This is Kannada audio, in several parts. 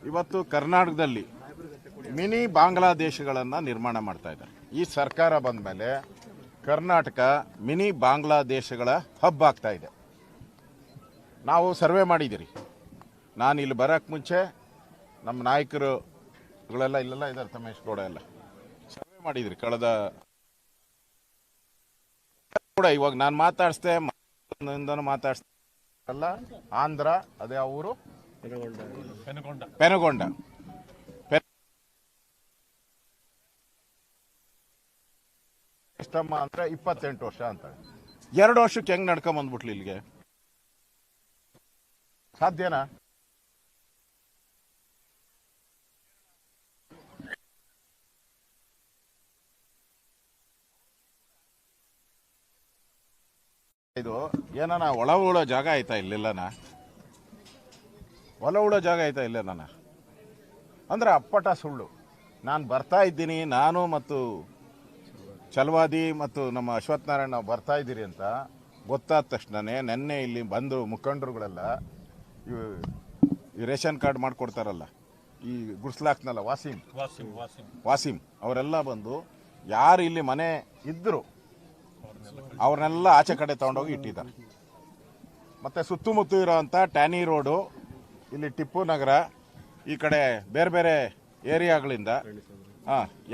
ಇವತ್ತು ಕರ್ನಾಟಕದಲ್ಲಿ ಮಿನಿ ಬಾಂಗ್ಲಾದೇಶಗಳನ್ನು ನಿರ್ಮಾಣ ಮಾಡ್ತಾ ಇದ್ದಾರೆ. ಈ ಸರ್ಕಾರ ಬಂದ ಮೇಲೆ ಕರ್ನಾಟಕ ಮಿನಿ ಬಾಂಗ್ಲಾದೇಶಗಳ ಹಬ್ ಆಗ್ತಾ ಇದೆ. ನಾವು ಸರ್ವೆ ಮಾಡಿದ್ದೀರಿ. ನಾನು ಇಲ್ಲಿ ಬರೋಕ್ಕೆ ಮುಂಚೆ ನಮ್ಮ ನಾಯಕರುಗಳೆಲ್ಲ ಇಲ್ಲೆಲ್ಲ ಇದ್ದಾರೆ, ತಮೇಶ್ ಗೌಡ ಎಲ್ಲ ಸರ್ವೆ ಮಾಡಿದ್ರಿ ಕಳೆದ ಕೂಡ. ಇವಾಗ ನಾನು ಮಾತಾಡಿಸ್ದೆ ಮಾತಾಡ್ಸ್ಲ್ಲ. ಆಂಧ್ರ ಅದೇ ಅವರು ಪೆನಗೊಂಡ ಎಷ್ಟಮ್ಮ ಅಂದ್ರೆ 28 ವರ್ಷ ಅಂತ. 2 ವರ್ಷಕ್ಕೆ ಹೆಂಗ್ ನಡ್ಕೊಂಬಂದ್ಬಿಟ್ಲಿ ಇಲ್ಲಿಗೆ? ಸಾಧ್ಯನಾ? ಇದು ಏನಾನ ಒಳ ಉಳೋ ಜಾಗ ಆಯ್ತಾ ಇಲ್ಲೆಲ್ಲನ? ಒಳ ಉಳೋ ಜಾಗ ಆಯ್ತಾ ಇಲ್ಲೇನ? ಅಂದ್ರೆ ಅಪ್ಪಟ ಸುಳ್ಳು. ನಾನು ಬರ್ತಾ ಇದ್ದೀನಿ, ನಾನು ಮತ್ತು ಚಲವಾದಿ ಮತ್ತು ನಮ್ಮ ಅಶ್ವಥ್ ನಾರಾಯಣ ನಾವು ಬರ್ತಾ ಇದ್ದೀರಿ ಅಂತ ಗೊತ್ತಾದ ತಕ್ಷಣನೇ ನೆನ್ನೆ ಇಲ್ಲಿ ಬಂದು ಮುಖಂಡರುಗಳೆಲ್ಲ ಈ ರೇಷನ್ ಕಾರ್ಡ್ ಮಾಡಿಕೊಡ್ತಾರಲ್ಲ, ಈ ಗುಡ್ಸ್ಲಾಕ್ನಲ್ಲ ವಾಸಿಂ ಅವರೆಲ್ಲ ಬಂದು ಯಾರು ಇಲ್ಲಿ ಮನೆ ಇದ್ದರು ಅವ್ರನ್ನೆಲ್ಲ ಆಚೆ ಕಡೆ ತಗೊಂಡೋಗಿ ಇಟ್ಟಿದ್ದಾರೆ. ಮತ್ತು ಸುತ್ತಮುತ್ತ ಇರೋವಂಥ ಟ್ಯಾನಿ ರೋಡು, ಇಲ್ಲಿ ಟಿಪ್ಪು ನಗರ, ಈ ಕಡೆ ಬೇರೆ ಬೇರೆ ಏರಿಯಾಗಳಿಂದ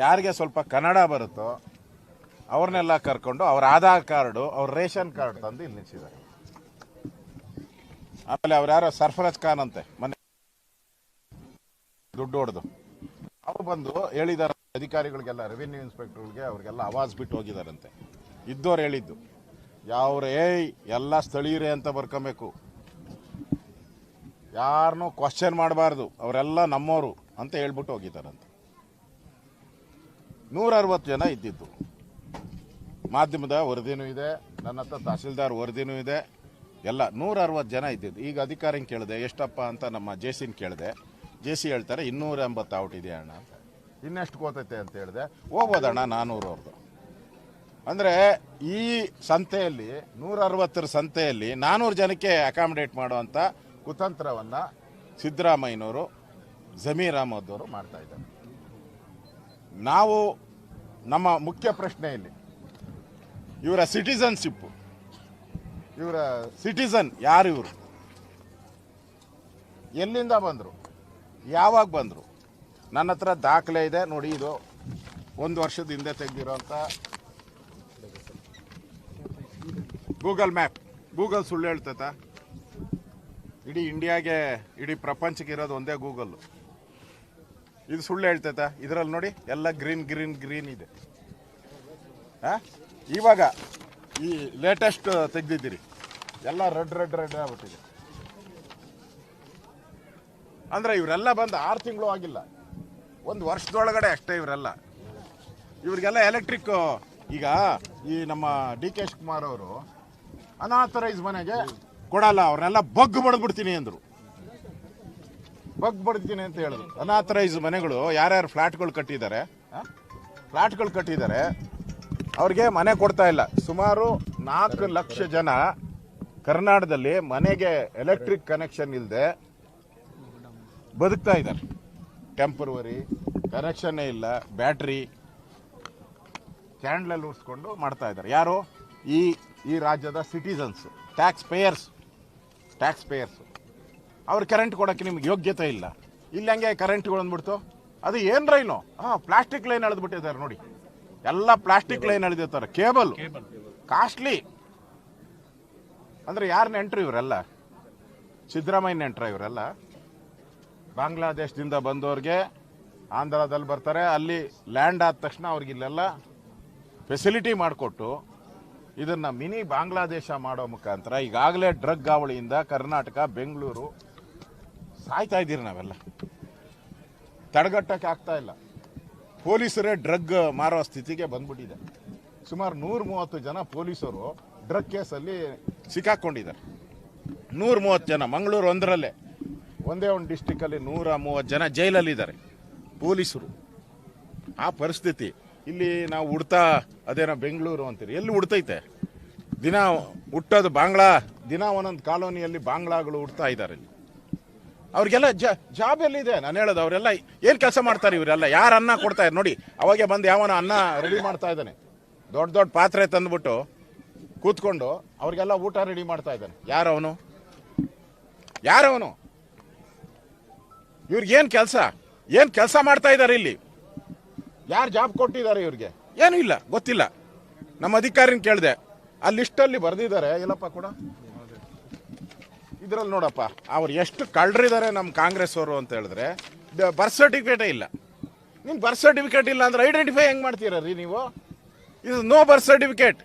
ಯಾರಿಗೆ ಸ್ವಲ್ಪ ಕನ್ನಡ ಬರುತ್ತೋ ಅವ್ರನ್ನೆಲ್ಲ ಕರ್ಕೊಂಡು ಅವ್ರ ಆಧಾರ್ ಕಾರ್ಡು, ಅವ್ರ ರೇಷನ್ ಕಾರ್ಡ್ ತಂದು ಇಲ್ಲಿ ನಿಲ್ಲಿಸಿದ್ದಾರೆ. ಆಮೇಲೆ ಅವ್ರು ಯಾರೋ ಸರ್ಫರಾಜ್ ಖಾನ್ ಅಂತೆ ಮನೆ ದುಡ್ಡು ಹೊಡೆದು ಅವ್ರು ಬಂದು ಹೇಳಿದ್ದಾರೆ ಅಧಿಕಾರಿಗಳಿಗೆಲ್ಲ, ರೆವಿನ್ಯೂ ಇನ್ಸ್ಪೆಕ್ಟರ್ಗಳಿಗೆ ಅವ್ರಿಗೆಲ್ಲ ಆವಾಜ್ ಬಿಟ್ಟು ಹೋಗಿದಾರಂತೆ. ಇದ್ದವ್ರು ಹೇಳಿದ್ದು ಯಾವ್ರೆ ಎಲ್ಲ ಸ್ಥಳೀಯರೇ ಅಂತ ಬರ್ಕೊಬೇಕು, ಯಾರನ್ನೂ ಕ್ವಶನ್ ಮಾಡಬಾರ್ದು, ಅವರೆಲ್ಲ ನಮ್ಮವರು ಅಂತ ಹೇಳ್ಬಿಟ್ಟು ಹೋಗಿದ್ದಾರಂತೆ. 160 ಜನ ಇದ್ದಿದ್ದು. ಮಾಧ್ಯಮದ ವರದಿನೂ ಇದೆ, ನನ್ನ ಹತ್ರ ತಹಸೀಲ್ದಾರ್ ವರದಿನೂ ಇದೆ, ಎಲ್ಲ 160 ಜನ ಇದ್ದಿದ್ದು. ಈಗ ಅಧಿಕಾರಿನ ಕೇಳಿದೆ ಎಷ್ಟಪ್ಪ ಅಂತ, ನಮ್ಮ ಜೆಸಿನ ಕೇಳಿದೆ. ಜೆಸಿ ಹೇಳ್ತಾರೆ 280 ಔಟ್ ಇದೆ ಅಣ್ಣ. ಇನ್ನೆಷ್ಟು ಕೋತೈತೆ ಅಂತ ಹೇಳಿದೆ. ಹೋಗ್ಬೋದಣ್ಣ 400 ಅವ್ರದ್ದು. ಅಂದರೆ ಈ ಸಂತೆಯಲ್ಲಿ 160 ಸಂತೆಯಲ್ಲಿ 400 ಜನಕ್ಕೆ ಅಕಾಮಿಡೇಟ್ ಮಾಡುವಂಥ ಕುತಂತ್ರವನ್ನು ಸಿದ್ದರಾಮಯ್ಯನವರು, ಜಮೀರ್ ಅಹಮದ್ ಅವರು ಮಾಡ್ತಾ ಇದ್ದಾರೆ. ನಾವು ನಮ್ಮ ಮುಖ್ಯ ಪ್ರಶ್ನೆಯಲ್ಲಿ ಇವರ ಸಿಟಿಸನ್ಶಿಪ್ಪು, ಇವರ ಸಿಟಿಸನ್ ಯಾರು, ಇವರು ಎಲ್ಲಿಂದ ಬಂದರು, ಯಾವಾಗ ಬಂದರು? ನನ್ನ ಹತ್ರ ದಾಖಲೆ ಇದೆ ನೋಡಿ. ಇದು 1 ವರ್ಷದ ಹಿಂದೆ ತೆಗೆದಿರೋಂಥ ಗೂಗಲ್ ಮ್ಯಾಪ್. ಗೂಗಲ್ ಸುಳ್ಳು ಹೇಳ್ತೈತ? ಇಡೀ ಇಂಡಿಯಾಗೆ, ಇಡೀ ಪ್ರಪಂಚಕ್ಕೆ ಇರೋದು ಒಂದೇ ಗೂಗಲ್ಲು. ಇದು ಸುಳ್ಳು ಹೇಳ್ತೈತ? ಇದರಲ್ಲಿ ನೋಡಿ ಎಲ್ಲ ಗ್ರೀನ್ ಗ್ರೀನ್ ಗ್ರೀನ್ ಇದೆ. ಇವಾಗ ಈ ಲೇಟೆಸ್ಟ್ ತೆಗೆದಿದ್ದೀರಿ ಎಲ್ಲ ರೆಡ್ ರೆಡ್ ರೆಡ್ ಆಗ್ಬಿಟ್ಟಿದೆ. ಅಂದರೆ ಇವರೆಲ್ಲ ಬಂದು 6 ತಿಂಗಳು ಆಗಿಲ್ಲ, 1 ವರ್ಷದೊಳಗಡೆ ಅಷ್ಟೇ ಇವರೆಲ್ಲ. ಇವ್ರಿಗೆಲ್ಲ ಎಲೆಕ್ಟ್ರಿಕ್. ಈಗ ಈ ನಮ್ಮ ಡಿ ಕೆ ಶಿವಕುಮಾರ್ ಅವರು ಅನಾಥರೈಸ್ ಮನೆಗೆ ಕೊಡಲ್ಲ, ಅವ್ರನ್ನೆಲ್ಲ ಬಗ್ ಬಡ್ದ್ಬಿಡ್ತೀನಿ ಅಂದರು. ಬಗ್ ಬಡ್ತೀನಿ ಅಂತ ಹೇಳಿದ್ರು. ಅನಾಥರೈಸ್ ಮನೆಗಳು ಯಾರ್ಯಾರು ಫ್ಲಾಟ್ಗಳು ಕಟ್ಟಿದ್ದಾರೆ, ಅವ್ರಿಗೆ ಮನೆ ಕೊಡ್ತಾ ಇಲ್ಲ. ಸುಮಾರು 4 ಲಕ್ಷ ಜನ ಕರ್ನಾಟಕದಲ್ಲಿ ಮನೆಗೆ ಎಲೆಕ್ಟ್ರಿಕ್ ಕನೆಕ್ಷನ್ ಇಲ್ಲದೆ ಬದುಕ್ತಾ ಇದ್ದಾರೆ. ಟೆಂಪರವರಿ ಕನೆಕ್ಷನ್ನೇ ಇಲ್ಲ, ಬ್ಯಾಟ್ರಿ ಕ್ಯಾಂಡ್ಲಲ್ಲಿ ಉರಿಸ್ಕೊಂಡು ಮಾಡ್ತಾ ಇದ್ದಾರೆ. ಯಾರು? ಈ ರಾಜ್ಯದ ಸಿಟಿಸನ್ಸ್, ಟ್ಯಾಕ್ಸ್ ಪೇಯರ್ಸ್. ಅವ್ರು ಕರೆಂಟ್ ಕೊಡೋಕ್ಕೆ ನಿಮ್ಗೆ ಯೋಗ್ಯತೆ ಇಲ್ಲ. ಇಲ್ಲಿ ಹಂಗೆ ಕರೆಂಟ್ಗಳು ಅಂದ್ಬಿಡ್ತು. ಅದು ಏನು ರೈನು? ಪ್ಲಾಸ್ಟಿಕ್ ಲೈನ್ ಎಳೆದ್ಬಿಟ್ಟಿದ್ದಾರೆ ನೋಡಿ, ಎಲ್ಲ ಪ್ಲಾಸ್ಟಿಕ್ ಲೈನ್ ಎಳೆದಿರ್ತಾರೆ. Cable costly. ಅಂದರೆ ಯಾರು ನೆಂಟ್ರು ಇವರೆಲ್ಲ? ಸಿದ್ದರಾಮಯ್ಯ ನೆಂಟ್ರ ಇವರೆಲ್ಲ? ಬಾಂಗ್ಲಾದೇಶದಿಂದ ಬಂದವ್ರಿಗೆ ಆಂಧ್ರದಲ್ಲಿ ಬರ್ತಾರೆ, ಅಲ್ಲಿ ಲ್ಯಾಂಡ್ ಆದ ತಕ್ಷಣ ಅವ್ರಿಗೆ ಇಲ್ಲೆಲ್ಲ ಫೆಸಿಲಿಟಿ ಮಾಡಿಕೊಟ್ಟು ಇದನ್ನು ಮಿನಿ ಬಾಂಗ್ಲಾದೇಶ ಮಾಡೋ ಮುಖಾಂತರ ಈಗಾಗಲೇ ಡ್ರಗ್ ಹಾವಳಿಯಿಂದ ಕರ್ನಾಟಕ, ಬೆಂಗಳೂರು ಸಾಯ್ತಾ ಇದ್ದೀರಿ. ನಾವೆಲ್ಲ ತಡೆಗಟ್ಟಕ್ಕೆ ಆಗ್ತಾ ಇಲ್ಲ. ಪೊಲೀಸರೇ ಡ್ರಗ್ ಮಾರೋ ಸ್ಥಿತಿಗೆ ಬಂದ್ಬಿಟ್ಟಿದೆ. ಸುಮಾರು 130 ಜನ ಪೊಲೀಸರು ಡ್ರಗ್ ಕೇಸಲ್ಲಿ ಸಿಕ್ಕಾಕೊಂಡಿದ್ದಾರೆ. 130 ಜನ. ಮಂಗಳೂರು ಒಂದರಲ್ಲೇ, ಒಂದೇ ಒಂದು ಡಿಸ್ಟಿಕಲ್ಲಿ 130 ಜನ ಜೈಲಲ್ಲಿದ್ದಾರೆ ಪೊಲೀಸರು. ಆ ಪರಿಸ್ಥಿತಿ ಇಲ್ಲಿ ನಾವು ಹುಡ್ತಾ, ಅದೇನೋ ಬೆಂಗಳೂರು ಅಂತೀರಿ, ಎಲ್ಲಿ ಹುಡ್ತೈತೆ? ದಿನ ಹುಟ್ಟೋದು ಬಾಂಗ್ಲಾ, ದಿನ ಒಂದೊಂದು ಕಾಲೋನಿಯಲ್ಲಿ ಬಾಂಗ್ಲಾಗಳು ಹುಡ್ತಾ ಇದ್ದಾರೆ ಇಲ್ಲಿ. ಅವ್ರಿಗೆಲ್ಲ ಜಾಬ್ ಎಲ್ಲಿದೆ? ನಾನು ಹೇಳೋದು ಅವರೆಲ್ಲ ಏನು ಕೆಲಸ ಮಾಡ್ತಾರೆ? ಇವರೆಲ್ಲ ಯಾರು ಅನ್ನ ಕೊಡ್ತಾ ಇದ್ದಾರೆ ನೋಡಿ. ಅವಾಗೆ ಬಂದು ಯಾವನ ಅನ್ನ ರೆಡಿ ಮಾಡ್ತಾ ಇದ್ದಾನೆ, ದೊಡ್ಡ ದೊಡ್ಡ ಪಾತ್ರೆ ತಂದುಬಿಟ್ಟು ಕೂತ್ಕೊಂಡು ಅವ್ರಿಗೆಲ್ಲ ಊಟ ರೆಡಿ ಮಾಡ್ತಾ ಇದ್ದಾನೆ. ಯಾರವನು? ಇವ್ರಿಗೇನು ಕೆಲಸ ಮಾಡ್ತಾ ಇದ್ದಾರೆ ಇಲ್ಲಿ? ಯಾರು ಜಾಬ್ ಕೊಟ್ಟಿದ್ದಾರೆ ಇವ್ರಿಗೆ? ಏನೂ ಇಲ್ಲ, ಗೊತ್ತಿಲ್ಲ. ನಮ್ಮ ಅಧಿಕಾರಿನ ಕೇಳಿದೆ, ಆ ಲಿಸ್ಟಲ್ಲಿ ಬರೆದಿದ್ದಾರೆ. ಇಲ್ಲಪ್ಪ ಕೂಡ ಇದ್ರಲ್ಲಿ ನೋಡಪ್ಪ, ಅವ್ರು ಎಷ್ಟು ಕಳ್ಳರಿದ್ದಾರೆ ನಮ್ಮ ಕಾಂಗ್ರೆಸ್ ಅವರು ಅಂತ ಹೇಳಿದ್ರೆ ಬರ್ತ್ ಸರ್ಟಿಫಿಕೇಟೇ ಇಲ್ಲ. ನಿಮ್ಗೆ ಬರ್ತ್ ಸರ್ಟಿಫಿಕೇಟ್ ಇಲ್ಲ ಅಂದ್ರೆ ಐಡೆಂಟಿಫೈ ಹೆಂಗೆ ಮಾಡ್ತೀರ ರೀ ನೀವು? ಇದು ನೋ ಬರ್ತ್ ಸರ್ಟಿಫಿಕೇಟ್.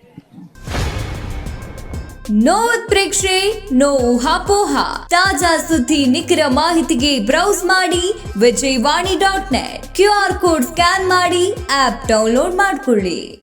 ನೋ ಉತ್ಪ್ರೇಕ್ಷೆ, ನೋ ಊಹಾಪೋಹ. ತಾಜಾ ಸುದ್ದಿ ನಿಖರ ಮಾಹಿತಿಗೆ ಬ್ರೌಸ್ ಮಾಡಿ ವಿಜಯವಾಣಿ.net. QR ಕೋಡ್ ಸ್ಕ್ಯಾನ್ ಮಾಡಿ ಆಪ್ ಡೌನ್ಲೋಡ್ ಮಾಡಿಕೊಳ್ಳಿ.